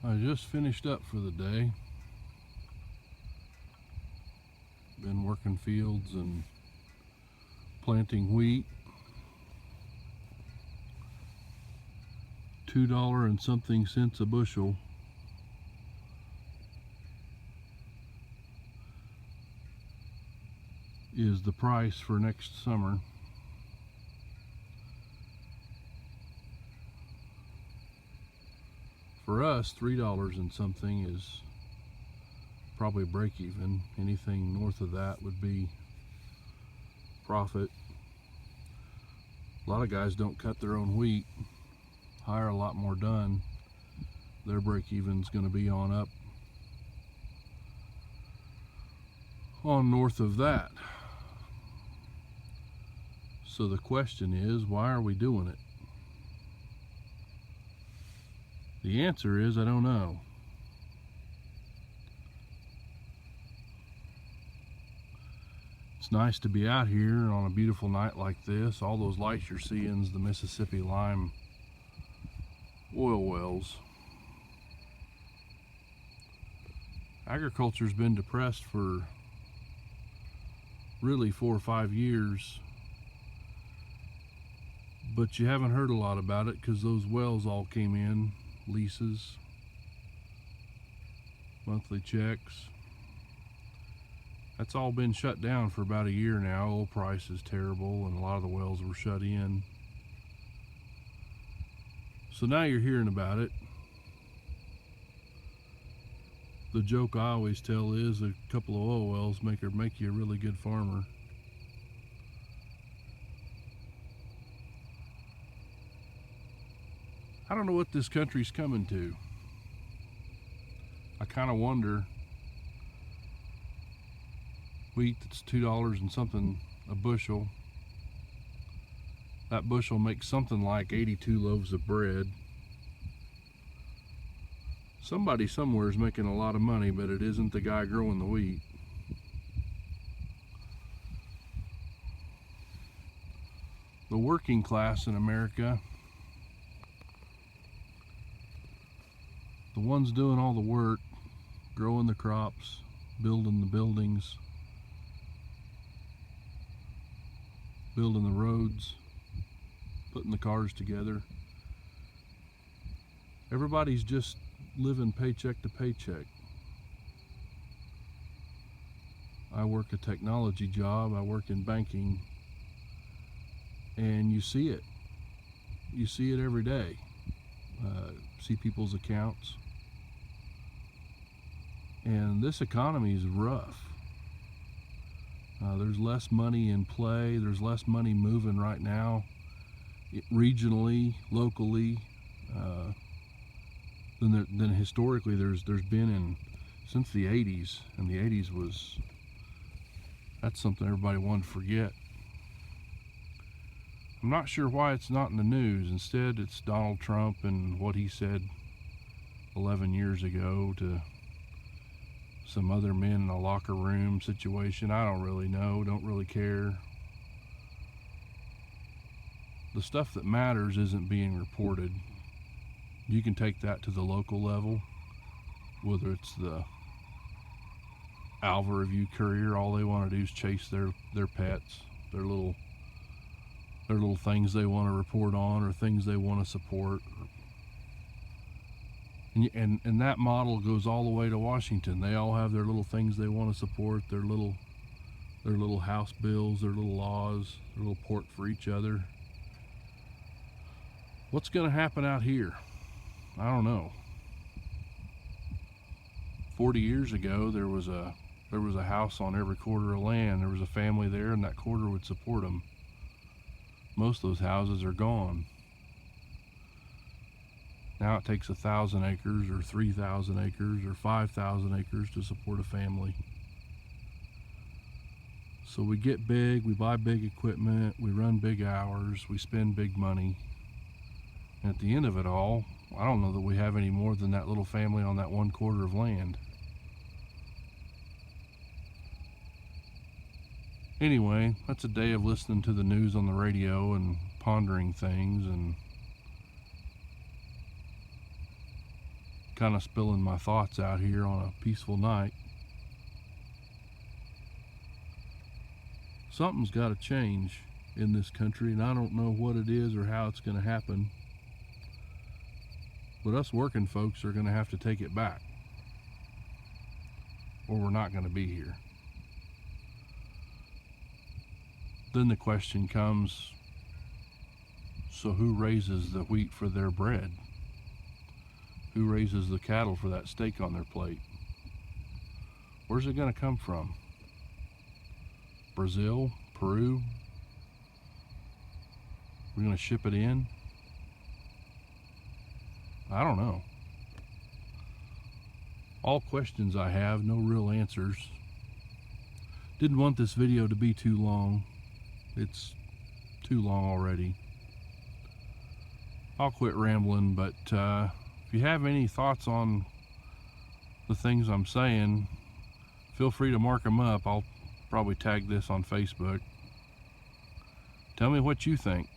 I just finished up for the day. Been working fields and planting wheat. $2 and something cents a bushel. Is the price for next summer. For us, $3 and something is probably break even. Anything north of that would be profit. A lot of guys don't cut their own wheat, hire a lot more done. Their break even's going to be on up on north of that. So the question is, why are we doing it? The answer is, I don't know. It's nice to be out here on a beautiful night like this. All those lights you're seeing is the Mississippi Lime oil wells. Agriculture's been depressed for really 4 or 5 years, but you haven't heard a lot about it because those wells all came in, leases, monthly checks. That's all been shut down for about a year now. Oil price is terrible and a lot of the wells were shut in. So now you're hearing about it. The joke I always tell is a couple of oil wells make you a really good farmer. I don't know what this country's coming to. I kind of wonder. Wheat that's $2 and something a bushel. That bushel makes something like 82 loaves of bread. Somebody somewhere is making a lot of money, but it isn't the guy growing the wheat. The working class in America, the ones doing all the work, growing the crops, building the buildings, building the roads, putting the cars together. Everybody's just living paycheck to paycheck. I work a technology job, I work in banking, and you see it. You see it every day. See people's accounts. And this economy is rough. There's less money in play, there's less money moving right now, regionally, locally, than historically there's been since the 80s. And the 80s that's something everybody wanted to forget. I'm not sure why it's not in the news. Instead, it's Donald Trump and what he said 11 years ago to some other men in a locker room situation. I don't really know, don't really care. The stuff that matters isn't being reported. You can take that to the local level, whether it's the Alva Review Courier. All they want to do is chase their pets, their little things they want to report on or things they want to support. And that model goes all the way to Washington. They all have their little things they want to support, their little House bills, their little laws, their little pork for each other. What's going to happen out here? I don't know. 40 years ago, there was a house on every quarter of land. There was a family there, and that quarter would support them. Most of those houses are gone. Now it takes 1,000 acres or 3,000 acres or 5,000 acres to support a family. So we get big, we buy big equipment, we run big hours, we spend big money. And at the end of it all, I don't know that we have any more than that little family on that 1 quarter of land. Anyway, that's a day of listening to the news on the radio and pondering things and kind of spilling my thoughts out here on a peaceful night. Something's got to change in this country, and I don't know what it is or how it's going to happen. But us working folks are going to have to take it back, or we're not going to be here. Then the question comes, so who raises the wheat for their bread? Who raises the cattle for that steak on their plate? Where's it going to come from? Brazil? Peru? We're going to ship it in? I don't know. All questions I have, no real answers. Didn't want this video to be too long. It's too long already. I'll quit rambling, but if you have any thoughts on the things I'm saying, feel free to mark them up. I'll probably tag this on Facebook. Tell me what you think.